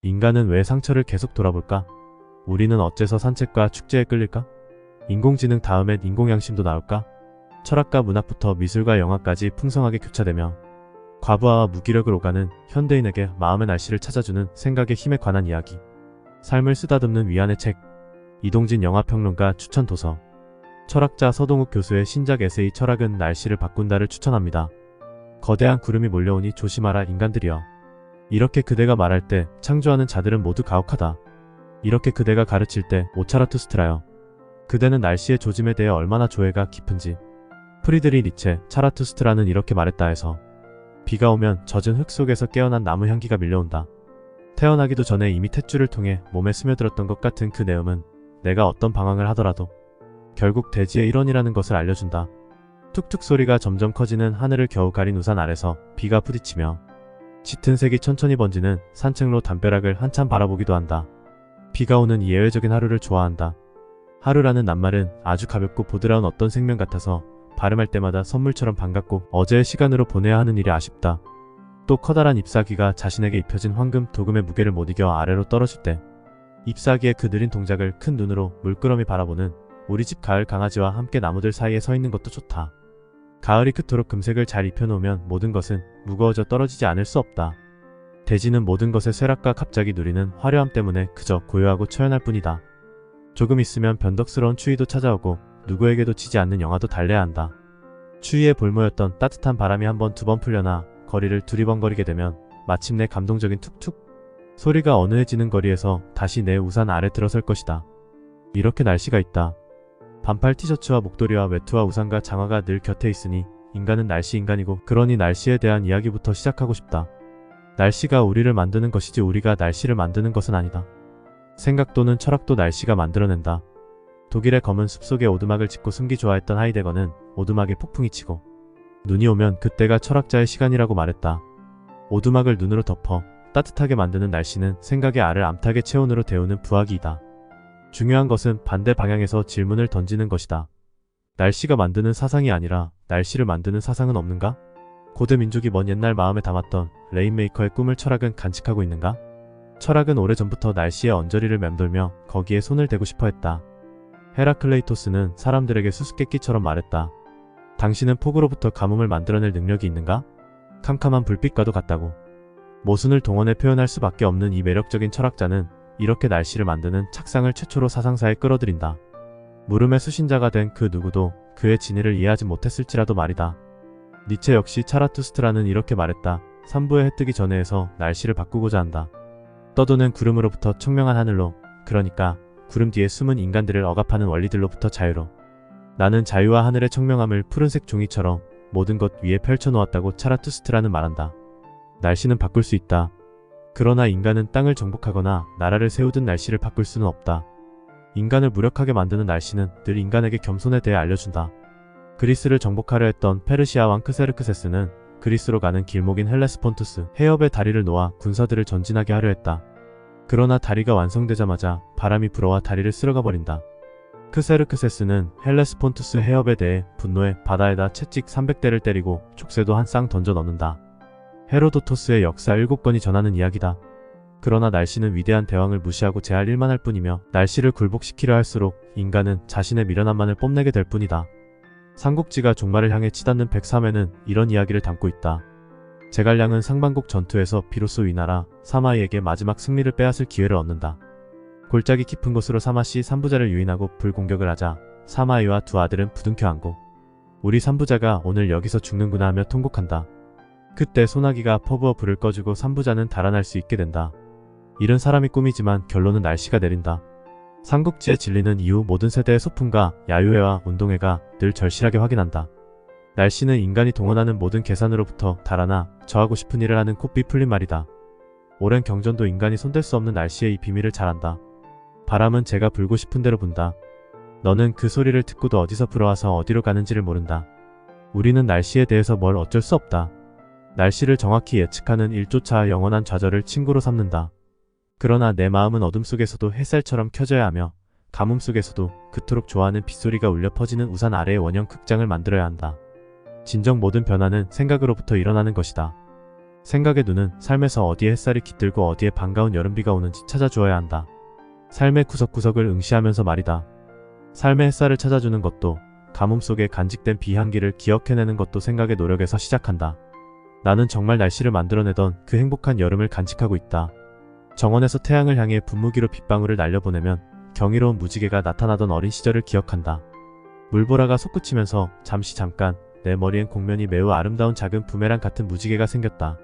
인간은 왜 상처를 계속 돌아볼까? 우리는 어째서 산책과 축제에 끌릴까? 인공지능 다음엔 인공양심도 나올까? 철학과 문학부터 미술과 영화까지 풍성하게 교차되며 과부하와 무기력을 오가는 현대인에게 마음의 날씨를 찾아주는 생각의 힘에 관한 이야기. 삶을 쓰다듬는 위안의 책. 이동진 영화평론가 추천 도서. 철학자 서동욱 교수의 신작 에세이 철학은 날씨를 바꾼다를 추천합니다. 거대한 구름이 몰려오니 조심하라 인간들이여. 이렇게 그대가 말할 때 창조하는 자들은 모두 가혹하다. 이렇게 그대가 가르칠 때 오차라투스트라여. 그대는 날씨의 조짐에 대해 얼마나 조예가 깊은지. 프리드리 니체 차라투스트라는 이렇게 말했다 해서 비가 오면 젖은 흙 속에서 깨어난 나무 향기가 밀려온다. 태어나기도 전에 이미 탯줄을 통해 몸에 스며들었던 것 같은 그 내음은 내가 어떤 방황을 하더라도 결국 대지의 일원이라는 것을 알려준다. 툭툭 소리가 점점 커지는 하늘을 겨우 가린 우산 아래서 비가 부딪히며 짙은 색이 천천히 번지는 산책로 담벼락을 한참 바라보기도 한다. 비가 오는 이 예외적인 하루를 좋아한다. 하루라는 낱말은 아주 가볍고 보드라운 어떤 생명 같아서 발음할 때마다 선물처럼 반갑고 어제의 시간으로 보내야 하는 일이 아쉽다. 또 커다란 잎사귀가 자신에게 입혀진 황금 도금의 무게를 못 이겨 아래로 떨어질 때 잎사귀의 그 느린 동작을 큰 눈으로 물끄러미 바라보는 우리 집 가을 강아지와 함께 나무들 사이에 서 있는 것도 좋다. 가을이 그토록 금색을 잘 입혀놓으면 모든 것은 무거워져 떨어지지 않을 수 없다. 대지는 모든 것의 쇠락과 갑자기 누리는 화려함 때문에 그저 고요하고 처연할 뿐이다. 조금 있으면 변덕스러운 추위도 찾아오고 누구에게도 지지 않는 영하도 달래야 한다. 추위에 볼모였던 따뜻한 바람이 한 번 두 번 풀려나 거리를 두리번거리게 되면 마침내 감동적인 툭툭 소리가 어느해지는 거리에서 다시 내 우산 아래 들어설 것이다. 이렇게 날씨가 있다. 반팔 티셔츠와 목도리와 외투와 우산과 장화가 늘 곁에 있으니 인간은 날씨 인간이고, 그러니 날씨에 대한 이야기부터 시작하고 싶다. 날씨가 우리를 만드는 것이지 우리가 날씨를 만드는 것은 아니다. 생각 또는 철학도 날씨가 만들어낸다. 독일의 검은 숲속에 오두막을 짓고 숨기 좋아했던 하이데거는 오두막에 폭풍이 치고 눈이 오면 그때가 철학자의 시간이라고 말했다. 오두막을 눈으로 덮어 따뜻하게 만드는 날씨는 생각의 알을 암탉의 체온으로 데우는 부화기이다. 중요한 것은 반대 방향에서 질문을 던지는 것이다. 날씨가 만드는 사상이 아니라 날씨를 만드는 사상은 없는가? 고대 민족이 먼 옛날 마음에 담았던 레인메이커의 꿈을 철학은 간직하고 있는가? 철학은 오래전부터 날씨의 언저리를 맴돌며 거기에 손을 대고 싶어 했다. 헤라클레이토스는 사람들에게 수수께끼처럼 말했다. 당신은 폭우로부터 가뭄을 만들어낼 능력이 있는가? 캄캄한 불빛과도 같다고. 모순을 동원해 표현할 수밖에 없는 이 매력적인 철학자는 이렇게 날씨를 만드는 착상을 최초로 사상사에 끌어들인다. 물음의 수신자가 된 그 누구도 그의 진위를 이해하지 못했을지라도 말이다. 니체 역시 차라투스트라는 이렇게 말했다. 산부의 해 뜨기 전에 해서 날씨를 바꾸고자 한다. 떠도는 구름으로부터 청명한 하늘로, 그러니까 구름 뒤에 숨은 인간들을 억압하는 원리들로부터 자유로. 나는 자유와 하늘의 청명함을 푸른색 종이처럼 모든 것 위에 펼쳐놓았다고 차라투스트라는 말한다. 날씨는 바꿀 수 있다. 그러나 인간은 땅을 정복하거나 나라를 세우든 날씨를 바꿀 수는 없다. 인간을 무력하게 만드는 날씨는 늘 인간에게 겸손에 대해 알려준다. 그리스를 정복하려 했던 페르시아 왕 크세르크세스는 그리스로 가는 길목인 헬레스폰투스 해협에 다리를 놓아 군사들을 전진하게 하려 했다. 그러나 다리가 완성되자마자 바람이 불어와 다리를 쓸어가 버린다. 크세르크세스는 헬레스폰투스 해협에 대해 분노해 바다에다 채찍 300대를 때리고 족쇄도 한 쌍 던져 넣는다. 헤로도토스의 역사 7권이 전하는 이야기다. 그러나 날씨는 위대한 대왕을 무시하고 제할 일만 할 뿐이며 날씨를 굴복시키려 할수록 인간은 자신의 미련함만을 뽐내게 될 뿐이다. 삼국지가 종말을 향해 치닫는 103회는 이런 이야기를 담고 있다. 제갈량은 상반국 전투에서 비로소 위나라 사마이에게 마지막 승리를 빼앗을 기회를 얻는다. 골짜기 깊은 곳으로 사마씨 삼부자를 유인하고 불공격을 하자 사마이와 두 아들은 부둥켜 안고 우리 삼부자가 오늘 여기서 죽는구나 하며 통곡한다. 그때 소나기가 퍼부어 불을 꺼주고 삼부자는 달아날 수 있게 된다. 이런 사람이 꿈이지만 결론은 날씨가 내린다. 삼국지의 진리는 이후 모든 세대의 소풍과 야유회와 운동회가 늘 절실하게 확인한다. 날씨는 인간이 동원하는 모든 계산으로부터 달아나 저하고 싶은 일을 하는 콧비 풀린 말이다. 오랜 경전도 인간이 손댈 수 없는 날씨의 이 비밀을 잘 안다. 바람은 제가 불고 싶은 대로 분다. 너는 그 소리를 듣고도 어디서 불어와서 어디로 가는지를 모른다. 우리는 날씨에 대해서 뭘 어쩔 수 없다. 날씨를 정확히 예측하는 일조차 영원한 좌절을 친구로 삼는다. 그러나 내 마음은 어둠 속에서도 햇살처럼 켜져야 하며 가뭄 속에서도 그토록 좋아하는 빗소리가 울려 퍼지는 우산 아래의 원형 극장을 만들어야 한다. 진정 모든 변화는 생각으로부터 일어나는 것이다. 생각의 눈은 삶에서 어디에 햇살이 깃들고 어디에 반가운 여름비가 오는지 찾아주어야 한다. 삶의 구석구석을 응시하면서 말이다. 삶의 햇살을 찾아주는 것도, 가뭄 속에 간직된 비향기를 기억해내는 것도 생각의 노력에서 시작한다. 나는 정말 날씨를 만들어내던 그 행복한 여름을 간직하고 있다. 정원에서 태양을 향해 분무기로 빗방울을 날려보내면 경이로운 무지개가 나타나던 어린 시절을 기억한다. 물보라가 솟구치면서 잠깐 내 머리엔 공면이 매우 아름다운 작은 부메랑 같은 무지개가 생겼다.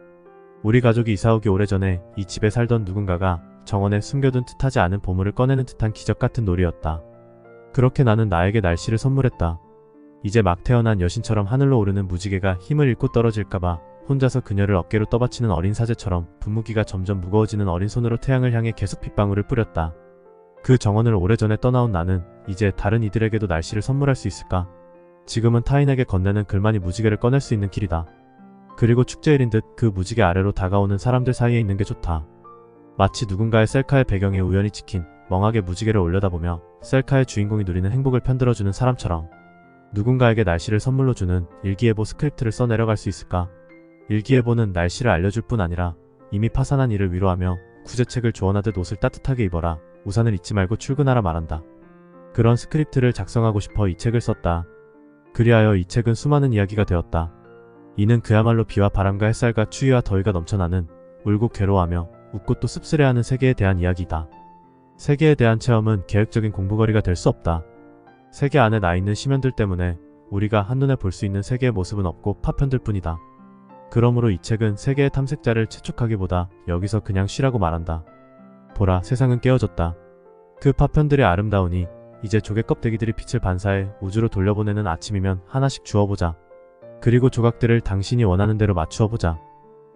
우리 가족이 이사오기 오래전에 이 집에 살던 누군가가 정원에 숨겨둔 뜻하지 않은 보물을 꺼내는 듯한 기적 같은 놀이였다. 그렇게 나는 나에게 날씨를 선물했다. 이제 막 태어난 여신처럼 하늘로 오르는 무지개가 힘을 잃고 떨어질까봐 혼자서 그녀를 어깨로 떠받치는 어린 사제처럼 분무기가 점점 무거워지는 어린 손으로 태양을 향해 계속 빗방울을 뿌렸다. 그 정원을 오래전에 떠나온 나는 이제 다른 이들에게도 날씨를 선물할 수 있을까? 지금은 타인에게 건네는 글만이 무지개를 꺼낼 수 있는 길이다. 그리고 축제일인 듯 그 무지개 아래로 다가오는 사람들 사이에 있는 게 좋다. 마치 누군가의 셀카의 배경에 우연히 찍힌 멍하게 무지개를 올려다보며 셀카의 주인공이 누리는 행복을 편들어주는 사람처럼 누군가에게 날씨를 선물로 주는 일기예보 스크립트를 써 내려갈 수 있을까? 일기예보는 날씨를 알려줄 뿐 아니라 이미 파산한 일을 위로하며 구제책을 조언하듯 옷을 따뜻하게 입어라, 우산을 잊지 말고 출근하라 말한다. 그런 스크립트를 작성하고 싶어 이 책을 썼다. 그리하여 이 책은 수많은 이야기가 되었다. 이는 그야말로 비와 바람과 햇살과 추위와 더위가 넘쳐나는, 울고 괴로워하며 웃고 또 씁쓸해하는 세계에 대한 이야기다. 세계에 대한 체험은 계획적인 공부거리가 될 수 없다. 세계 안에 나 있는 시면들 때문에 우리가 한눈에 볼 수 있는 세계의 모습은 없고 파편들 뿐이다. 그러므로 이 책은 세계의 탐색자를 채촉하기보다 여기서 그냥 쉬라고 말한다. 보라, 세상은 깨어졌다. 그 파편들이 아름다우니 이제 조개 껍데기들이 빛을 반사해 우주로 돌려보내는 아침이면 하나씩 주워보자. 그리고 조각들을 당신이 원하는 대로 맞추어보자.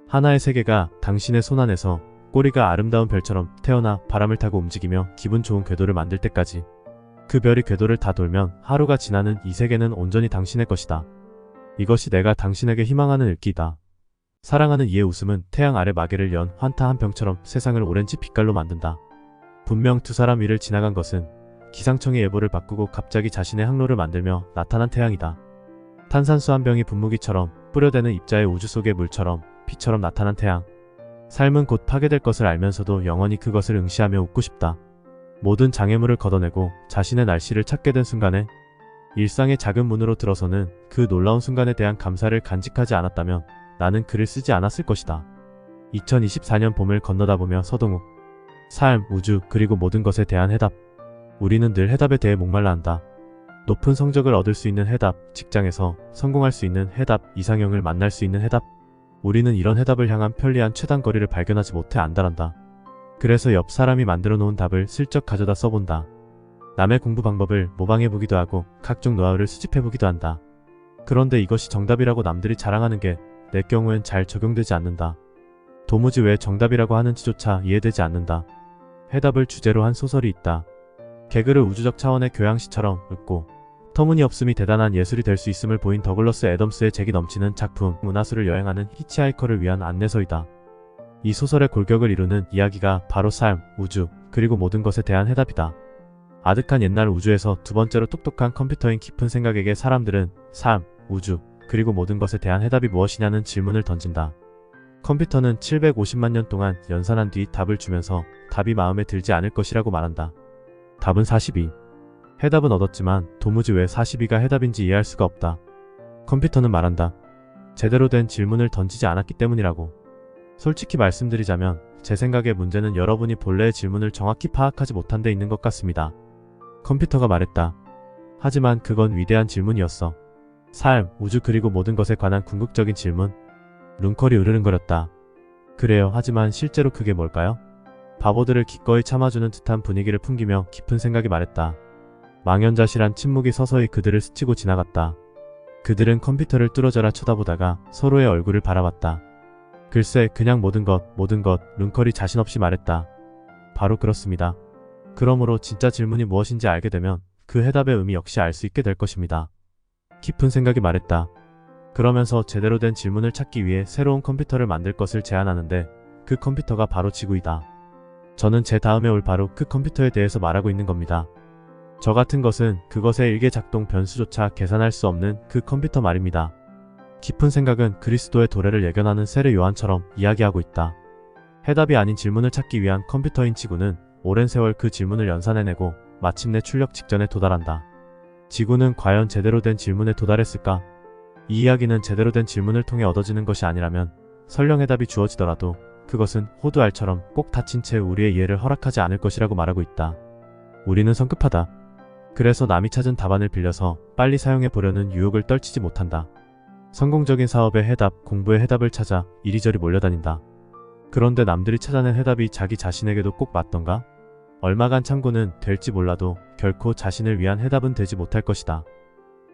하나의 세계가 당신의 손 안에서 꼬리가 아름다운 별처럼 태어나 바람을 타고 움직이며 기분 좋은 궤도를 만들 때까지. 그 별이 궤도를 다 돌면 하루가 지나는 이 세계는 온전히 당신의 것이다. 이것이 내가 당신에게 희망하는 읽기다. 사랑하는 이의 웃음은 태양 아래 마개를 연 환타 한 병처럼 세상을 오렌지 빛깔로 만든다. 분명 두 사람 위를 지나간 것은 기상청의 예보를 바꾸고 갑자기 자신의 항로를 만들며 나타난 태양이다. 탄산수 한 병이 분무기처럼 뿌려대는 입자의 우주 속의 물처럼 빛처럼 나타난 태양. 삶은 곧 파괴될 것을 알면서도 영원히 그것을 응시하며 웃고 싶다. 모든 장애물을 걷어내고 자신의 날씨를 찾게 된 순간에 일상의 작은 문으로 들어서는 그 놀라운 순간에 대한 감사를 간직하지 않았다면 나는 글을 쓰지 않았을 것이다. 2024년 봄을 건너다보며 서동욱. 삶, 우주, 그리고 모든 것에 대한 해답. 우리는 늘 해답에 대해 목말라 한다. 높은 성적을 얻을 수 있는 해답, 직장에서 성공할 수 있는 해답, 이상형을 만날 수 있는 해답. 우리는 이런 해답을 향한 편리한 최단거리를 발견하지 못해 안달한다. 그래서 옆 사람이 만들어 놓은 답을 슬쩍 가져다 써본다. 남의 공부 방법을 모방해보기도 하고 각종 노하우를 수집해보기도 한다. 그런데 이것이 정답이라고 남들이 자랑하는 게 내 경우엔 잘 적용되지 않는다. 도무지 왜 정답이라고 하는지조차 이해되지 않는다. 해답을 주제로 한 소설이 있다. 개그를 우주적 차원의 교양시처럼 읊고 터무니없음이 대단한 예술이 될 수 있음을 보인 더글러스 애덤스의 재기 넘치는 작품 문하수를 여행하는 히치하이커를 위한 안내서이다. 이 소설의 골격을 이루는 이야기가 바로 삶, 우주, 그리고 모든 것에 대한 해답이다. 아득한 옛날 우주에서 두 번째로 똑똑한 컴퓨터인 깊은 생각에게 사람들은 삶, 우주, 그리고 모든 것에 대한 해답이 무엇이냐는 질문을 던진다. 컴퓨터는 750만 년 동안 연산한 뒤 답을 주면서 답이 마음에 들지 않을 것이라고 말한다. 답은 42. 해답은 얻었지만 도무지 왜 42가 해답인지 이해할 수가 없다. 컴퓨터는 말한다. 제대로 된 질문을 던지지 않았기 때문이라고. 솔직히 말씀드리자면 제 생각에 문제는 여러분이 본래의 질문을 정확히 파악하지 못한 데 있는 것 같습니다. 컴퓨터가 말했다. 하지만 그건 위대한 질문이었어. 삶, 우주 그리고 모든 것에 관한 궁극적인 질문. 눈컬이 으르렁거렸다. 그래요. 하지만 실제로 그게 뭘까요? 바보들을 기꺼이 참아주는 듯한 분위기를 풍기며 깊은 생각이 말했다. 망연자실한 침묵이 서서히 그들을 스치고 지나갔다. 그들은 컴퓨터를 뚫어져라 쳐다보다가 서로의 얼굴을 바라봤다. 글쎄, 그냥 모든 것, 룬컬이 자신없이 말했다. 바로 그렇습니다. 그러므로 진짜 질문이 무엇인지 알게 되면 그 해답의 의미 역시 알 수 있게 될 것입니다. 깊은 생각이 말했다. 그러면서 제대로 된 질문을 찾기 위해 새로운 컴퓨터를 만들 것을 제안하는데 그 컴퓨터가 바로 지구이다. 저는 제 다음에 올 바로 그 컴퓨터에 대해서 말하고 있는 겁니다. 저 같은 것은 그것의 일개 작동 변수조차 계산할 수 없는 그 컴퓨터 말입니다. 깊은 생각은 그리스도의 도래를 예견하는 세례 요한처럼 이야기하고 있다. 해답이 아닌 질문을 찾기 위한 컴퓨터인 지구는 오랜 세월 그 질문을 연산해내고 마침내 출력 직전에 도달한다. 지구는 과연 제대로 된 질문에 도달했을까? 이 이야기는 제대로 된 질문을 통해 얻어지는 것이 아니라면 설령 해답이 주어지더라도 그것은 호두알처럼 꼭 닫힌 채 우리의 이해를 허락하지 않을 것이라고 말하고 있다. 우리는 성급하다. 그래서 남이 찾은 답안을 빌려서 빨리 사용해 보려는 유혹을 떨치지 못한다. 성공적인 사업의 해답, 공부의 해답을 찾아 이리저리 몰려다닌다. 그런데 남들이 찾아낸 해답이 자기 자신에게도 꼭 맞던가? 얼마간 참고는 될지 몰라도 결코 자신을 위한 해답은 되지 못할 것이다.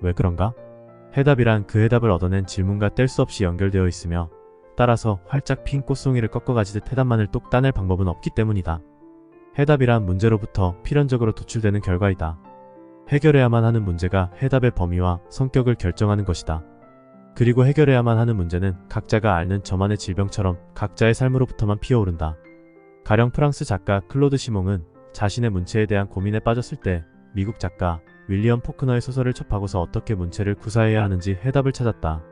왜 그런가? 해답이란 그 해답을 얻어낸 질문과 뗄 수 없이 연결되어 있으며 따라서 활짝 핀 꽃송이를 꺾어가지듯 해답만을 똑 따낼 방법은 없기 때문이다. 해답이란 문제로부터 필연적으로 도출되는 결과이다. 해결해야만 하는 문제가 해답의 범위와 성격을 결정하는 것이다. 그리고 해결해야만 하는 문제는 각자가 앓는 저만의 질병처럼 각자의 삶으로부터만 피어오른다. 가령 프랑스 작가 클로드 시몽은 자신의 문체에 대한 고민에 빠졌을 때 미국 작가 윌리엄 포크너의 소설을 접하고서 어떻게 문체를 구사해야 하는지 해답을 찾았다.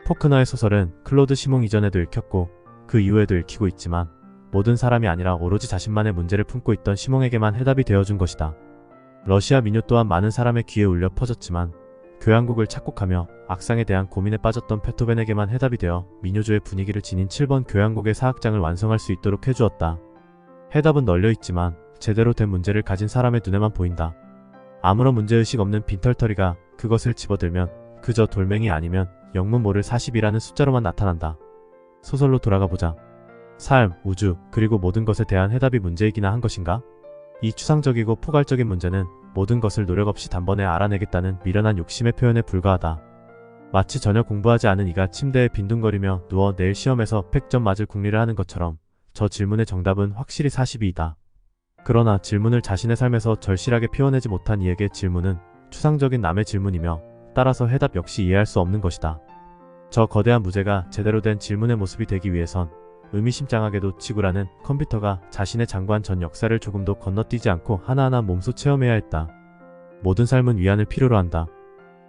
포크너의 소설은 클로드 시몽 이전에도 읽혔고 그 이후에도 읽히고 있지만 모든 사람이 아니라 오로지 자신만의 문제를 품고 있던 시몽에게만 해답이 되어준 것이다. 러시아 민요 또한 많은 사람의 귀에 울려 퍼졌지만 교향곡을 착곡하며 악상에 대한 고민에 빠졌던 베토벤에게만 해답이 되어 민요조의 분위기를 지닌 7번 교향곡의 사악장을 완성할 수 있도록 해주었다. 해답은 널려있지만 제대로 된 문제를 가진 사람의 눈에만 보인다. 아무런 문제의식 없는 빈털터리가 그것을 집어들면 그저 돌멩이 아니면 영문 모를 40이라는 숫자로만 나타난다. 소설로 돌아가 보자. 삶, 우주, 그리고 모든 것에 대한 해답이 문제이기나 한 것인가? 이 추상적이고 포괄적인 문제는 모든 것을 노력 없이 단번에 알아내겠다는 미련한 욕심의 표현에 불과하다. 마치 전혀 공부하지 않은 이가 침대에 빈둥거리며 누워 내일 시험에서 100점 맞을 궁리를 하는 것처럼 저 질문의 정답은 확실히 42이다. 그러나 질문을 자신의 삶에서 절실하게 표현하지 못한 이에게 질문은 추상적인 남의 질문이며 따라서 해답 역시 이해할 수 없는 것이다. 저 거대한 무제가 제대로 된 질문의 모습이 되기 위해선 의미심장하게도 지구라는 컴퓨터가 자신의 장관 전 역사를 조금도 건너뛰지 않고 하나하나 몸소 체험해야 했다. 모든 삶은 위안을 필요로 한다.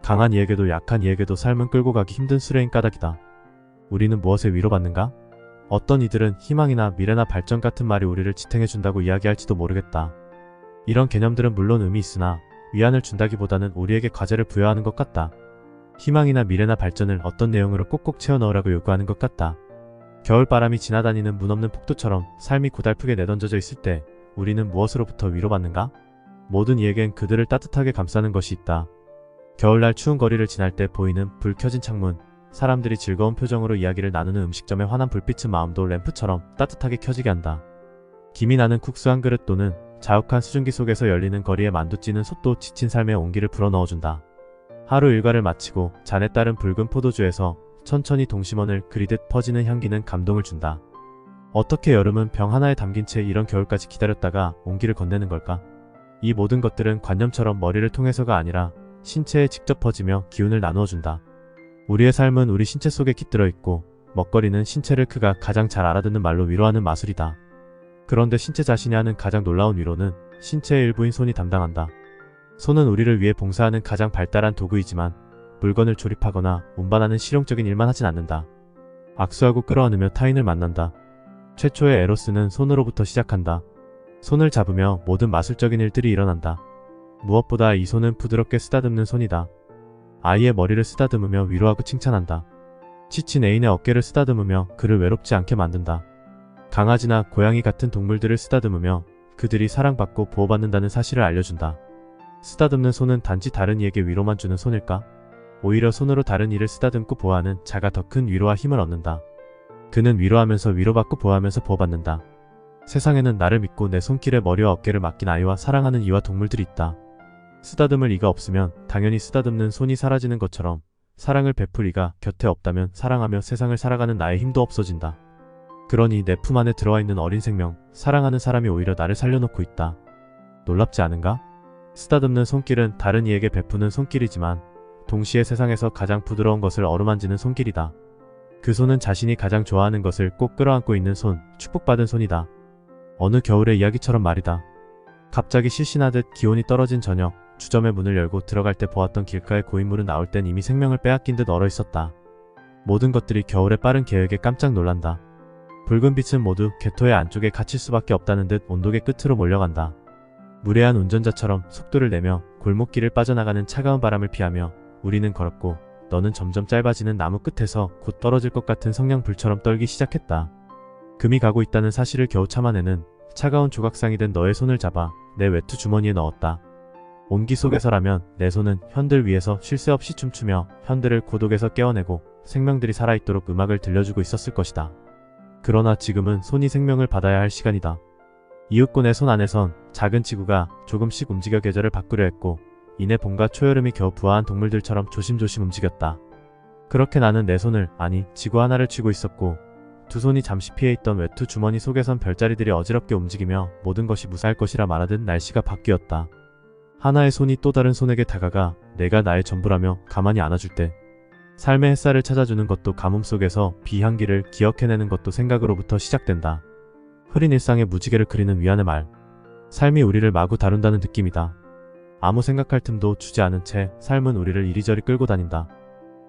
강한 이에게도 약한 이에게도 삶은 끌고 가기 힘든 수레인 까닭이다. 우리는 무엇에 위로받는가? 어떤 이들은 희망이나 미래나 발전 같은 말이 우리를 지탱해준다고 이야기할지도 모르겠다. 이런 개념들은 물론 의미 있으나 위안을 준다기보다는 우리에게 과제를 부여하는 것 같다. 희망이나 미래나 발전을 어떤 내용으로 꼭꼭 채워 넣으라고 요구하는 것 같다. 겨울바람이 지나다니는 문 없는 폭도처럼 삶이 고달프게 내던져져 있을 때 우리는 무엇으로부터 위로받는가? 모든 이에겐 그들을 따뜻하게 감싸는 것이 있다. 겨울날 추운 거리를 지날 때 보이는 불 켜진 창문, 사람들이 즐거운 표정으로 이야기를 나누는 음식점의 환한 불빛은 마음도 램프처럼 따뜻하게 켜지게 한다. 김이 나는 국수 한 그릇 또는 자욱한 수증기 속에서 열리는 거리에 만두 찌는 솥도 지친 삶의 온기를 불어넣어준다. 하루 일과를 마치고 잔에 따른 붉은 포도주에서 천천히 동심원을 그리듯 퍼지는 향기는 감동을 준다. 어떻게 여름은 병 하나에 담긴 채 이런 겨울까지 기다렸다가 온기를 건네는 걸까? 이 모든 것들은 관념처럼 머리를 통해서가 아니라 신체에 직접 퍼지며 기운을 나누어준다. 우리의 삶은 우리 신체 속에 깃들어 있고 먹거리는 신체를 그가 가장 잘 알아듣는 말로 위로하는 마술이다. 그런데 신체 자신이 하는 가장 놀라운 위로는 신체의 일부인 손이 담당한다. 손은 우리를 위해 봉사하는 가장 발달한 도구이지만 물건을 조립하거나 운반하는 실용적인 일만 하진 않는다. 악수하고 끌어안으며 타인을 만난다. 최초의 에로스는 손으로부터 시작한다. 손을 잡으며 모든 마술적인 일들이 일어난다. 무엇보다 이 손은 부드럽게 쓰다듬는 손이다. 아이의 머리를 쓰다듬으며 위로하고 칭찬한다. 지친 애인의 어깨를 쓰다듬으며 그를 외롭지 않게 만든다. 강아지나 고양이 같은 동물들을 쓰다듬으며 그들이 사랑받고 보호받는다는 사실을 알려준다. 쓰다듬는 손은 단지 다른 이에게 위로만 주는 손일까? 오히려 손으로 다른 이를 쓰다듬고 보호하는 자가 더 큰 위로와 힘을 얻는다. 그는 위로하면서 위로받고 보호하면서 보호받는다. 세상에는 나를 믿고 내 손길에 머리와 어깨를 맡긴 아이와 사랑하는 이와 동물들이 있다. 쓰다듬을 이가 없으면 당연히 쓰다듬는 손이 사라지는 것처럼 사랑을 베풀 이가 곁에 없다면 사랑하며 세상을 살아가는 나의 힘도 없어진다. 그러니 내 품 안에 들어와 있는 어린 생명, 사랑하는 사람이 오히려 나를 살려놓고 있다. 놀랍지 않은가? 쓰다듬는 손길은 다른 이에게 베푸는 손길이지만 동시에 세상에서 가장 부드러운 것을 어루만지는 손길이다. 그 손은 자신이 가장 좋아하는 것을 꼭 끌어안고 있는 손, 축복받은 손이다. 어느 겨울의 이야기처럼 말이다. 갑자기 실신하듯 기온이 떨어진 저녁, 주점의 문을 열고 들어갈 때 보았던 길가의 고인물은 나올 땐 이미 생명을 빼앗긴 듯 얼어있었다. 모든 것들이 겨울의 빠른 계획에 깜짝 놀란다. 붉은 빛은 모두 개토의 안쪽에 갇힐 수밖에 없다는 듯 온도계 끝으로 몰려간다. 무례한 운전자처럼 속도를 내며 골목길을 빠져나가는 차가운 바람을 피하며 우리는 걸었고 너는 점점 짧아지는 나무 끝에서 곧 떨어질 것 같은 성냥불처럼 떨기 시작했다. 금이 가고 있다는 사실을 겨우 참아내는 차가운 조각상이 된 너의 손을 잡아 내 외투 주머니에 넣었다. 온기 속에서라면 내 손은 현들 위에서 쉴 새 없이 춤추며 현들을 고독에서 깨어내고 생명들이 살아있도록 음악을 들려주고 있었을 것이다. 그러나 지금은 손이 생명을 받아야 할 시간이다. 이윽고 내 손 안에선 작은 지구가 조금씩 움직여 계절을 바꾸려 했고 이내 봄과 초여름이 겨우 부화한 동물들처럼 조심조심 움직였다. 그렇게 나는 내 손을, 아니 지구 하나를 쥐고 있었고 두 손이 잠시 피해 있던 외투 주머니 속에선 별자리들이 어지럽게 움직이며 모든 것이 무사할 것이라 말하듯 날씨가 바뀌었다. 하나의 손이 또 다른 손에게 다가가 내가 나의 전부라며 가만히 안아줄 때 삶의 햇살을 찾아주는 것도 가뭄 속에서 비 향기를 기억해내는 것도 생각으로부터 시작된다. 흐린 일상의 무지개를 그리는 위안의 말. 삶이 우리를 마구 다룬다는 느낌이다. 아무 생각할 틈도 주지 않은 채 삶은 우리를 이리저리 끌고 다닌다.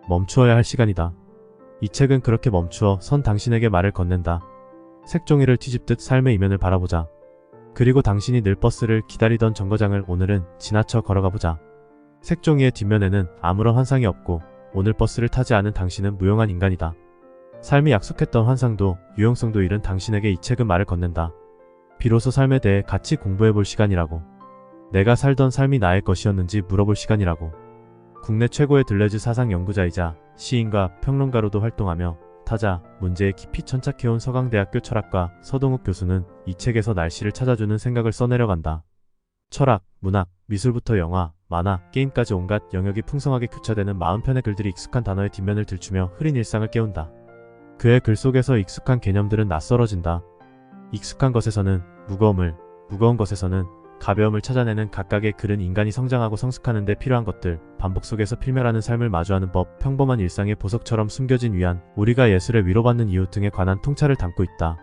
멈추어야 할 시간이다. 이 책은 그렇게 멈추어 선 당신에게 말을 건넨다. 색종이를 뒤집듯 삶의 이면을 바라보자. 그리고 당신이 늘 버스를 기다리던 정거장을 오늘은 지나쳐 걸어가보자. 색종이의 뒷면에는 아무런 환상이 없고 오늘 버스를 타지 않은 당신은 무용한 인간이다. 삶이 약속했던 환상도 유용성도 잃은 당신에게 이 책은 말을 건넨다. 비로소 삶에 대해 같이 공부해볼 시간이라고. 내가 살던 삶이 나의 것이었는지 물어볼 시간이라고. 국내 최고의 들레즈 사상 연구자이자 시인과 평론가로도 활동하며 타자, 문제에 깊이 천착해온 서강대학교 철학과 서동욱 교수는 이 책에서 날씨를 찾아주는 생각을 써내려간다. 철학, 문학, 미술부터 영화, 만화, 게임까지 온갖 영역이 풍성하게 교차되는 40편의 글들이 익숙한 단어의 뒷면을 들추며 흐린 일상을 깨운다. 그의 글 속에서 익숙한 개념들은 낯설어진다. 익숙한 것에서는 무거움을, 무거운 것에서는 가벼움을 찾아내는 각각의 글은 인간이 성장하고 성숙하는 데 필요한 것들, 반복 속에서 필멸하는 삶을 마주하는 법, 평범한 일상의 보석처럼 숨겨진 위안, 우리가 예술에 위로받는 이유 등에 관한 통찰을 담고 있다.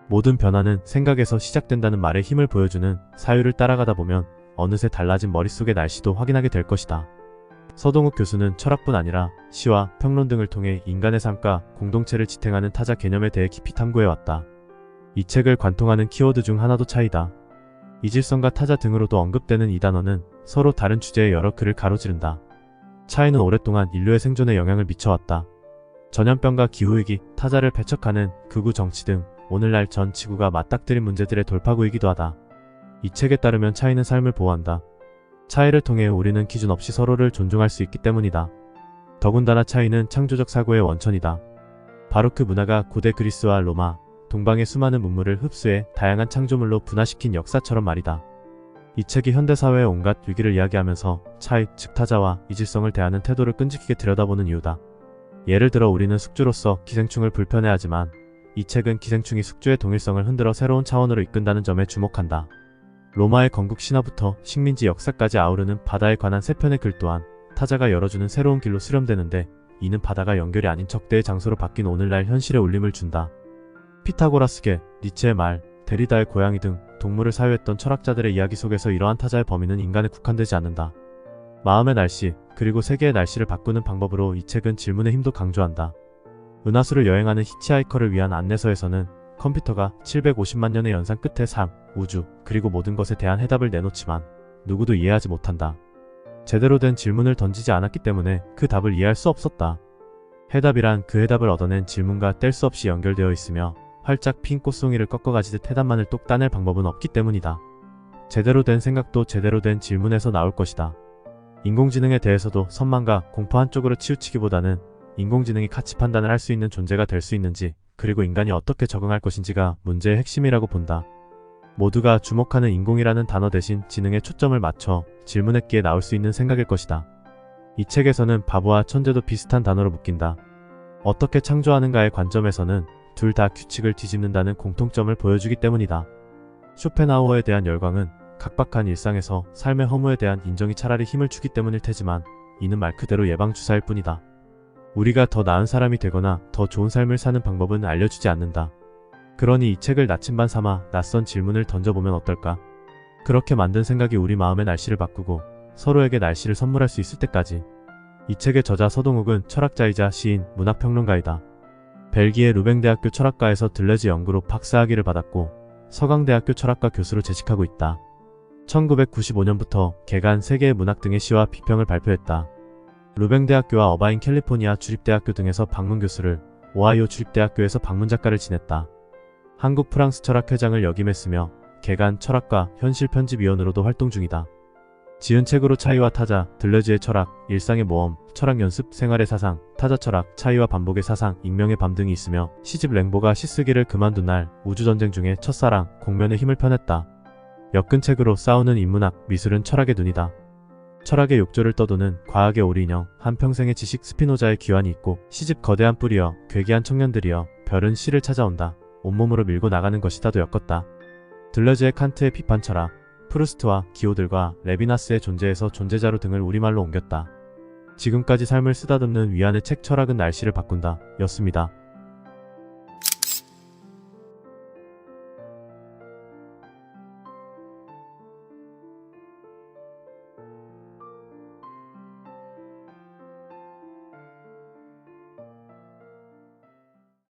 모든 변화는 생각에서 시작된다는 말에 힘을 보여주는 사유를 따라가다 보면 어느새 달라진 머릿속의 날씨도 확인하게 될 것이다. 서동욱 교수는 철학뿐 아니라 시와 평론 등을 통해 인간의 삶과 공동체를 지탱하는 타자 개념에 대해 깊이 탐구해왔다. 이 책을 관통하는 키워드 중 하나도 차이다. 이질성과 타자 등으로도 언급되는 이 단어는 서로 다른 주제의 여러 글을 가로지른다. 차이는 오랫동안 인류의 생존에 영향을 미쳐왔다. 전염병과 기후위기, 타자를 배척하는 극우 정치 등 오늘날 전 지구가 맞닥뜨린 문제들의 돌파구이기도 하다. 이 책에 따르면 차이는 삶을 보호한다. 차이를 통해 우리는 기준 없이 서로를 존중할 수 있기 때문이다. 더군다나 차이는 창조적 사고의 원천이다. 바로 그 문화가 고대 그리스와 로마, 동방의 수많은 문물을 흡수해 다양한 창조물로 분화시킨 역사처럼 말이다. 이 책이 현대사회의 온갖 위기를 이야기하면서 차이, 즉 타자와 이질성을 대하는 태도를 끈질기게 들여다보는 이유다. 예를 들어 우리는 숙주로서 기생충을 불편해하지만 이 책은 기생충이 숙주의 동일성을 흔들어 새로운 차원으로 이끈다는 점에 주목한다. 로마의 건국 신화부터 식민지 역사까지 아우르는 바다에 관한 3편의 글 또한 타자가 열어주는 새로운 길로 수렴되는데 이는 바다가 연결이 아닌 적대의 장소로 바뀐 오늘날 현실에 울림을 준다. 피타고라스계, 니체의 말, 데리다의 고양이 등 동물을 사유했던 철학자들의 이야기 속에서 이러한 타자의 범위는 인간에 국한되지 않는다. 마음의 날씨, 그리고 세계의 날씨를 바꾸는 방법으로 이 책은 질문의 힘도 강조한다. 은하수를 여행하는 히치하이커를 위한 안내서에서는 컴퓨터가 750만 년의 연산 끝에 삶, 우주, 그리고 모든 것에 대한 해답을 내놓지만 누구도 이해하지 못한다. 제대로 된 질문을 던지지 않았기 때문에 그 답을 이해할 수 없었다. 해답이란 그 해답을 얻어낸 질문과 뗄 수 없이 연결되어 있으며 활짝 핀 꽃송이를 꺾어가지듯 해답만을 똑 따낼 방법은 없기 때문이다. 제대로 된 생각도 제대로 된 질문에서 나올 것이다. 인공지능에 대해서도 선망과 공포 한쪽으로 치우치기보다는 인공지능이 가치 판단을 할 수 있는 존재가 될 수 있는지, 그리고 인간이 어떻게 적응할 것인지가 문제의 핵심이라고 본다. 모두가 주목하는 인공이라는 단어 대신 지능에 초점을 맞춰 질문했기에 나올 수 있는 생각일 것이다. 이 책에서는 바보와 천재도 비슷한 단어로 묶인다. 어떻게 창조하는가의 관점에서는 둘 다 규칙을 뒤집는다는 공통점을 보여주기 때문이다. 쇼펜하우어에 대한 열광은 각박한 일상에서 삶의 허무에 대한 인정이 차라리 힘을 주기 때문일 테지만 이는 말 그대로 예방주사일 뿐이다. 우리가 더 나은 사람이 되거나 더 좋은 삶을 사는 방법은 알려주지 않는다. 그러니 이 책을 나침반 삼아 낯선 질문을 던져보면 어떨까? 그렇게 만든 생각이 우리 마음의 날씨를 바꾸고 서로에게 날씨를 선물할 수 있을 때까지. 이 책의 저자 서동욱은 철학자이자 시인, 문학평론가이다. 벨기에 루뱅대학교 철학과에서 들레즈 연구로 박사학위를 받았고 서강대학교 철학과 교수로 재직하고 있다. 1995년부터 개간 세계의 문학 등의 시와 비평을 발표했다. 루뱅대학교와 어바인 캘리포니아 주립대학교 등에서 방문 교수를, 오하이오 주립대학교에서 방문 작가를 지냈다. 한국 프랑스 철학회장을 역임했으며 개간 철학과 현실 편집위원으로도 활동 중이다. 지은 책으로 차이와 타자, 들레즈의 철학, 일상의 모험, 철학 연습, 생활의 사상, 타자 철학, 차이와 반복의 사상, 익명의 밤 등이 있으며 시집 랭보가 시쓰기를 그만둔 날, 우주전쟁 중에 첫사랑, 공면의 힘을 펴냈다. 엮은 책으로 싸우는 인문학, 미술은 철학의 눈이다. 철학의 욕조를 떠도는 과학의 오리인형, 한평생의 지식 스피노자의 귀환이 있고 시집 거대한 뿌리여, 괴기한 청년들이여, 별은 시를 찾아온다. 온몸으로 밀고 나가는 것이다도 엮었다. 들레즈의 칸트의 비판 철학, 프루스트와 기호들과 레비나스의 존재에서 존재자로 등을 우리말로 옮겼다. 지금까지 삶을 쓰다듬는 위안의 책 철학은 날씨를 바꾼다 였습니다.